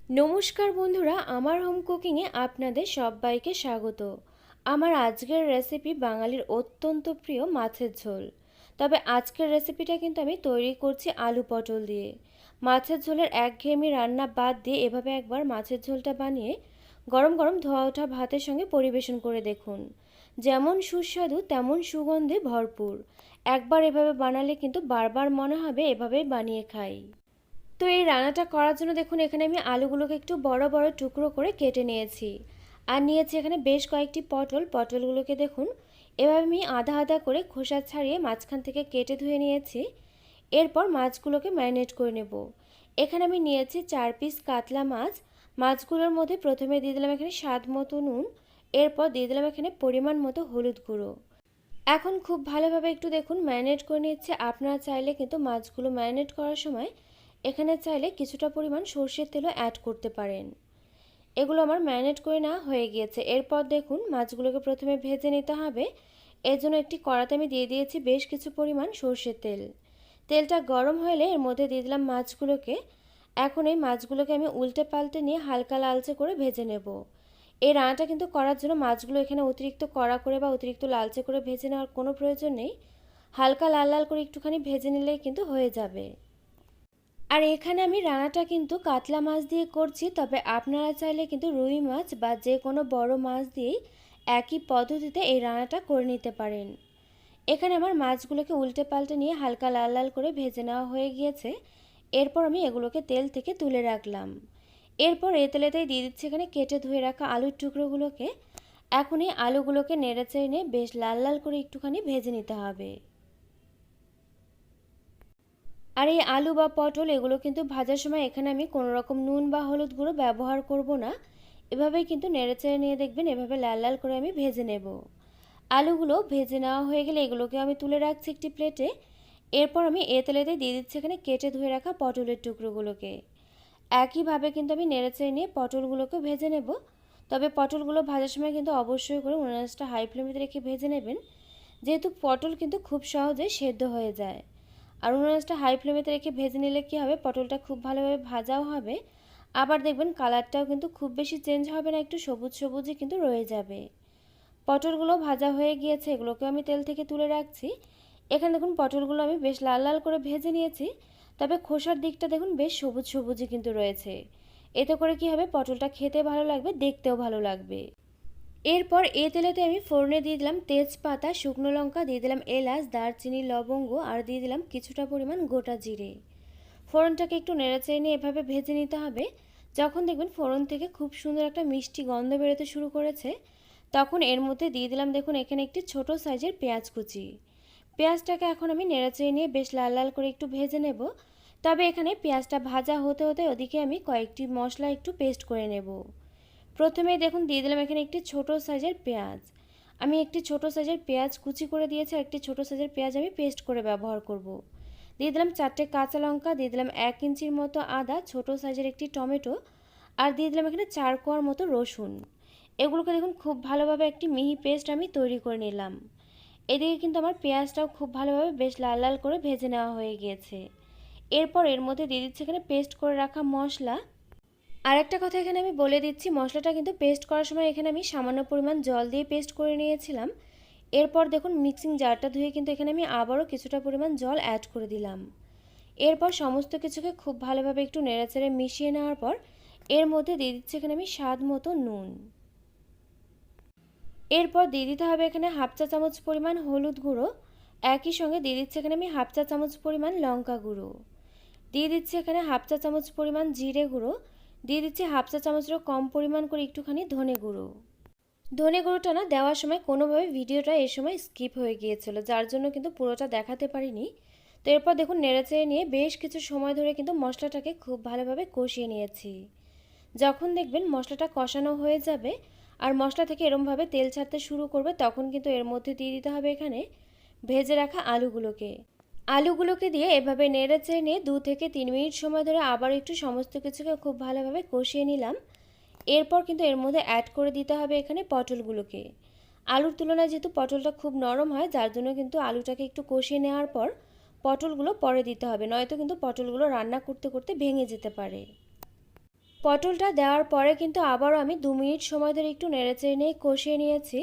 নমস্কার বন্ধুরা, আমার হোম কুকিংয়ে আপনাদের সবাইকে স্বাগত। আমার আজকের রেসিপি বাঙালির অত্যন্ত প্রিয় মাছের ঝোল। তবে আজকের রেসিপিটা কিন্তু আমি তৈরি করছি আলু পটল দিয়ে। মাছের ঝোলের একঘেয়েমি রান্না বাদ দিয়ে এভাবে একবার মাছের ঝোলটা বানিয়ে গরম গরম ধোয়া ওঠা ভাতের সঙ্গে পরিবেশন করে দেখুন। যেমন সুস্বাদু তেমন সুগন্ধে ভরপুর। একবার এভাবে বানালে কিন্তু বারবার মনে হবে এভাবেই বানিয়ে খাই। তো এই রান্নাটা করার জন্য দেখুন এখানে আমি আলুগুলোকে একটু বড় বড় টুকরো করে কেটে নিয়েছি। আর নিয়েছি এখানে বেশ কয়েকটি পটলগুলোকে দেখুন এভাবে আমি আধা আধা করে খোসা ছাড়িয়ে মাঝখান থেকে কেটে ধুয়ে নিয়েছি। এরপর মাছগুলোকে ম্যারিনেট করে নেব। এখানে আমি নিয়েছি 4 পিস কাতলা মাছ। মাছগুলোর মধ্যে প্রথমে দিয়ে দিলাম এখানে স্বাদ মতো নুন। এরপর দিয়ে দিলাম এখানে পরিমাণ মতো হলুদ গুঁড়ো। এখন খুব ভালোভাবে একটু দেখুন ম্যারিনেট করে নিচ্ছে। আপনারা চাইলে কিন্তু মাছগুলো ম্যারিনেট করার সময় এখানে চাইলে কিছুটা পরিমাণ সর্ষের তেলও অ্যাড করতে পারেন। এগুলো আমার ম্যারিনেট করে নেওয়া হয়ে গিয়েছে। এরপর দেখুন মাছগুলোকে প্রথমে ভেজে নিতে হবে। এর জন্য একটি কড়াতে আমি দিয়ে দিয়েছি বেশ কিছু পরিমাণ সর্ষের তেল। তেলটা গরম হলে এর মধ্যে দিয়ে দিলাম মাছগুলোকে। এখন এই মাছগুলোকে আমি উল্টে পাল্টে নিয়ে হালকা লালচে করে ভেজে নেব। এই রান্নাটা কিন্তু করার জন্য মাছগুলো এখানে অতিরিক্ত কড়া করে বা অতিরিক্ত লালচে করে ভেজে নেওয়ার কোনো প্রয়োজন নেই। হালকা লাল লাল করে একটুখানি ভেজে নিলেই কিন্তু হয়ে যাবে। আর এখানে আমি রান্নাটা কিন্তু কাতলা মাছ দিয়ে করছি, তবে আপনারা চাইলে কিন্তু রুই মাছ বা যে কোনো বড় মাছ দিয়েই একই পদ্ধতিতে এই রান্নাটা করে নিতে পারেন। এখানে আমার মাছগুলোকে উল্টে পাল্টে নিয়ে হালকা লাল লাল করে ভেজে নেওয়া হয়ে গিয়েছে। এরপর আমি এগুলোকে তেল থেকে তুলে রাখলাম। এরপর এই তেলেতেই দিয়ে দিচ্ছি এখানে কেটে ধুয়ে রাখা আলুর টুকরোগুলোকে। এখন এই আলুগুলোকে নেড়ে চেড়ে নিয়ে বেশ লাল লাল করে একটুখানি ভেজে নিতে হবে। আর এই আলু বা পটল এগুলো কিন্তু ভাজার সময় এখানে আমি কোনো রকম নুন বা হলুদ গুঁড়ো ব্যবহার করব না। এভাবেই কিন্তু নেড়েচেড়ে নিয়ে দেখবেন এভাবে লাল লাল করে আমি ভেজে নেব। আলুগুলো ভেজে নেওয়া হয়ে গেলে এগুলোকে আমি তুলে রাখছি একটি প্লেটে। এরপর আমি এ তেলেতে দিয়ে দিচ্ছি এখানে কেটে ধুয়ে রাখা পটলের টুকরোগুলোকে। একইভাবে কিন্তু আমি নেড়েচেড়ে নিয়ে পটলগুলোকে ভেজে নেব। তবে পটলগুলো ভাজার সময় কিন্তু অবশ্যই করে উনুন আঁচটা হাই ফ্লেমে রেখে ভেজে নেবেন, যেহেতু পটল কিন্তু খুব সহজে সেদ্ধ হয়ে যায়। আর উনুন আঁচটা হাই ফ্লেমেতে রেখে ভেজে নিলে কী হবে, পটলটা খুব ভালোভাবে ভাজাও হবে, আবার দেখবেন কালারটাও কিন্তু খুব বেশি চেঞ্জ হবে না, একটু সবুজ সবুজই কিন্তু রয়ে যাবে। পটলগুলো ভাজা হয়ে গিয়েছে, এগুলোকে আমি তেল থেকে তুলে রাখছি। এখানে দেখুন পটলগুলো আমি বেশ লাল লাল করে ভেজে নিয়েছি, তবে খোসার দিকটা দেখুন বেশ সবুজ সবুজই কিন্তু রয়েছে। এতে করে কি হবে, পটলটা খেতে ভালো লাগবে, দেখতেও ভালো লাগবে। এরপর এই তেলেতে আমি ফোড়নে দিয়ে দিলাম তেজপাতা, শুকনো লঙ্কা, দিয়ে দিলাম এলাচ, দারচিনি, লবঙ্গ আর দিয়ে দিলাম কিছুটা পরিমাণ গোটা জিরে। ফোড়নটাকে একটু নেড়েচেড়ে নিয়ে এভাবে ভেজে নিতে হবে। যখন দেখবেন ফোড়ন থেকে খুব সুন্দর একটা মিষ্টি গন্ধ বেরোতে শুরু করেছে, তখন এর মধ্যে দিয়ে দিলাম দেখুন এখানে একটি ছোট সাইজের পেঁয়াজ কুচি। পেঁয়াজটাকে এখন আমি নেড়েচেড়ে নিয়ে বেশ লাল লাল করে একটু ভেজে নেব। তবে এখানে পেঁয়াজটা ভাজা হতে হতে ওদিকে আমি কয়েকটি মশলা একটু পেস্ট করে নেব। প্রথমেই দেখুন দিয়ে দিলাম এখানে একটি ছোট সাইজের পেঁয়াজ। আমি একটি ছোট সাইজের পেঁয়াজ কুচি করে দিয়েছি, আর একটি ছোট সাইজের পেঁয়াজ আমি পেস্ট করে ব্যবহার করব। দিয়ে দিলাম 4টে কাঁচা লঙ্কা, দিয়ে দিলাম 1 ইঞ্চির মতো আদা, ছোট সাইজের একটি টমেটো, আর দিয়ে দিলাম এখানে 4 কোয়ার মতো রসুন। এগুলোকে দেখুন খুব ভালোভাবে একটি মিহি পেস্ট আমি তৈরি করে নিলাম। এদিকে কিন্তু আমার পেঁয়াজটাও খুব ভালোভাবে বেশ লাল লাল করে ভেজে নেওয়া হয়ে গিয়েছে। এরপর এর মধ্যে দিয়ে দিচ্ছি এখানে পেস্ট করে রাখা মশলা। আরেকটা কথা এখানে আমি বলে দিচ্ছি, মশলাটা কিন্তু পেস্ট করার সময় এখানে আমি সামান্য পরিমাণ জল দিয়ে পেস্ট করে নিয়েছিলাম। এরপর দেখুন মিক্সিং জারটা ধুয়ে কিন্তু এখানে আমি আবারও কিছুটা পরিমাণ জল অ্যাড করে দিলাম। এরপর সমস্ত কিছুকে খুব ভালোভাবে একটু নেড়েচেড়ে মিশিয়ে নেওয়ার পর এর মধ্যে দিয়ে দিচ্ছি এখানে আমি স্বাদ মতো নুন। এরপর দিয়ে দিতে হবে এখানে 1/2 চা চামচ পরিমাণ হলুদ গুঁড়ো। একই সঙ্গে দিয়ে দিচ্ছি এখানে আমি 1/2 চা চামচ পরিমাণ লঙ্কা গুঁড়ো। দিয়ে দিচ্ছি এখানে 1/2 চা চামচ পরিমাণ জিরে গুঁড়ো। দিয়ে দিচ্ছি 1/2 চা চামচেরও কম পরিমাণ করে একটুখানি ধনে গুঁড়ো। ধনে গুঁড়োটা না দেওয়ার সময় কোনোভাবে ভিডিওটা এর সময় স্কিপ হয়ে গিয়েছিল, যার জন্য কিন্তু পুরোটা দেখাতে পারিনি। তো এরপর দেখুন নেড়েচেড়ে নিয়ে বেশ কিছু সময় ধরে কিন্তু মশলাটাকে খুব ভালোভাবে কষিয়ে নিয়েছি। যখন দেখবেন মশলাটা কষানো হয়ে যাবে আর মশলা থেকে এরমভাবে তেল ছাড়তে শুরু করবে, তখন কিন্তু এর মধ্যে দিয়ে দিতে হবে এখানে ভেজে রাখা আলুগুলোকে। আলুগুলোকে দিয়ে এভাবে নেড়েচেড়ে নিয়ে 2 থেকে 3 মিনিট সময় ধরে আবার একটু সমস্ত কিছুকে খুব ভালোভাবে কষিয়ে নিলাম। এরপর কিন্তু এর মধ্যে অ্যাড করে দিতে হবে এখানে পটলগুলোকে। আলুর তুলনায় যেহেতু পটলটা খুব নরম হয়, যার জন্য কিন্তু আলুটাকে একটু কষিয়ে নেওয়ার পর পটলগুলো পরে দিতে হবে, নয়তো কিন্তু পটলগুলো রান্না করতে করতে ভেঙে যেতে পারে। পটলটা দেওয়ার পরে কিন্তু আবারও আমি 2 মিনিট সময় ধরে একটু নেড়েচেড়ে নিয়ে কষিয়ে নিয়েছি।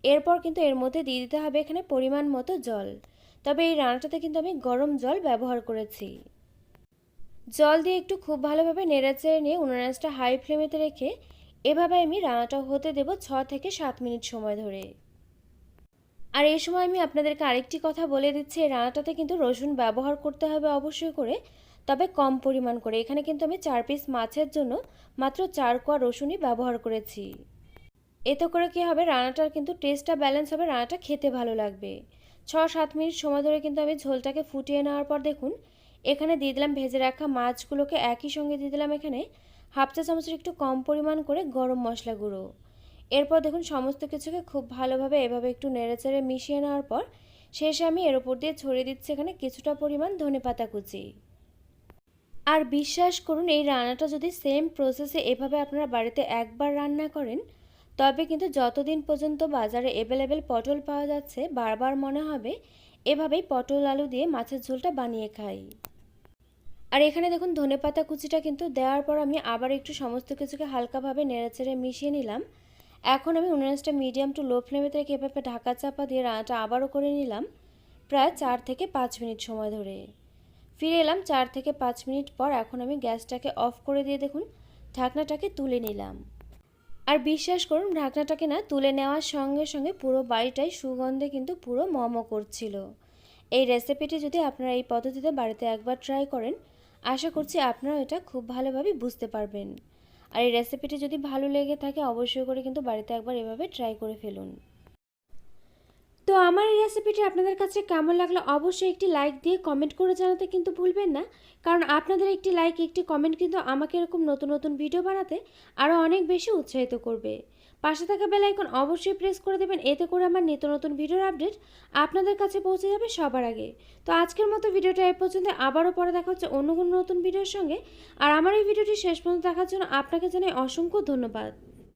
এরপর কিন্তু এর মধ্যে দিয়ে দিতে হবে এখানে পরিমাণ মতো জল। তবে এই রান্নাটাতে কিন্তু আমি গরম জল ব্যবহার করেছি। জল দিয়ে একটু খুব ভালোভাবে নেড়েচেড়ে নিয়ে উনুন আঁচটা হাই ফ্লেমেতে রেখে এভাবে আমি রান্নাটা হতে দেব 6 থেকে 7 মিনিট সময় ধরে। আর এই সময় আমি আপনাদেরকে আরেকটি কথা বলে দিচ্ছি, এই রান্নাটাতে কিন্তু রসুন ব্যবহার করতে হবে অবশ্যই করে, তবে কম পরিমাণ করে। এখানে কিন্তু আমি 4 পিস মাছের জন্য মাত্র 4 কোয়া রসুনই ব্যবহার করেছি। এতে করে কী হবে, রান্নাটার কিন্তু টেস্টটা ব্যালেন্স হবে, রান্নাটা খেতে ভালো লাগবে। 6-7 মিনিট সময় ধরে কিন্তু আমি ঝোলটাকে ফুটিয়ে নেওয়ার পর দেখুন এখানে দিয়ে দিলাম ভেজে রাখা মাছগুলোকে, একই সঙ্গে দিয়ে দিলাম এখানে হাফ চা চামচের একটু কম পরিমাণ করে গরম মশলা গুঁড়ো। এরপর দেখুন সমস্ত কিছুকে খুব ভালোভাবে এভাবে একটু নেড়েচেড়ে মিশিয়ে নেওয়ার পর শেষে আমি এর উপর দিয়ে ছড়িয়ে দিচ্ছি এখানে কিছুটা পরিমাণ ধনেপাতা কুচি। আর বিশ্বাস করুন, এই রান্নাটা যদি সেম প্রসেসে এভাবে আপনারা বাড়িতে একবার রান্না করেন, তবে কিন্তু যতদিন পর্যন্ত বাজারে অ্যাভেলেবেল পটল পাওয়া যাচ্ছে বারবার মনে হবে এভাবেই পটল আলু দিয়ে মাছের ঝোলটা বানিয়ে খাই। আর এখানে দেখুন ধনেপাতা কুচিটা কিন্তু দেওয়ার পর আমি আবার একটু সমস্ত কিছুকে হালকাভাবে নেড়েচেড়ে মিশিয়ে নিলাম। এখন আমি উনুনটা মিডিয়াম টু লো ফ্লেমে রেখে এভাবে ঢাকা চাপা দিয়ে রান্নাটা আবারও করে নিলাম প্রায় 4 থেকে 5 মিনিট সময় ধরে। ফিরে এলাম 4 থেকে 5 মিনিট পর। এখন আমি গ্যাসটাকে অফ করে দিয়ে দেখুন ঢাকনাটাকে তুলে নিলাম। আর বিশ্বাস করুন, ঢাকনাটাকে না তুলে নেওয়ার সঙ্গে সঙ্গে পুরো বাড়িটাই সুগন্ধে কিন্তু পুরো মমো করছিল। এই রেসিপিটি যদি আপনারা এই পদ্ধতিতে বাড়িতে একবার ট্রাই করেন, আশা করছি আপনারা এটা খুব ভালোভাবে বুঝতে পারবেন। আর এই রেসিপিটি যদি ভালো লেগে থাকে অবশ্যই করে কিন্তু বাড়িতে একবার এভাবে ট্রাই করে ফেলুন। তো আমার এই রেসিপিটি আপনাদের কাছে কেমন লাগলো অবশ্যই একটি লাইক দিয়ে কমেন্ট করে জানাতে কিন্তু ভুলবেন না, কারণ আপনাদের একটি লাইক একটি কমেন্ট কিন্তু আমাকে এরকম নতুন নতুন ভিডিও বানাতে আরও অনেক বেশি উৎসাহিত করবে। পাশে থাকা বেল আইকন অবশ্যই প্রেস করে দেবেন, এতে করে আমার নিত্য নতুন ভিডিওর আপডেট আপনাদের কাছে পৌঁছে যাবে সবার আগে। তো আজকের মতো ভিডিওটা এই পর্যন্ত, আবারও পরে দেখা হচ্ছে অন্য কোনো নতুন ভিডিওর সঙ্গে। আর আমার এই ভিডিওটি শেষ পর্যন্ত দেখার জন্য আপনাকে জানাই অসংখ্য ধন্যবাদ।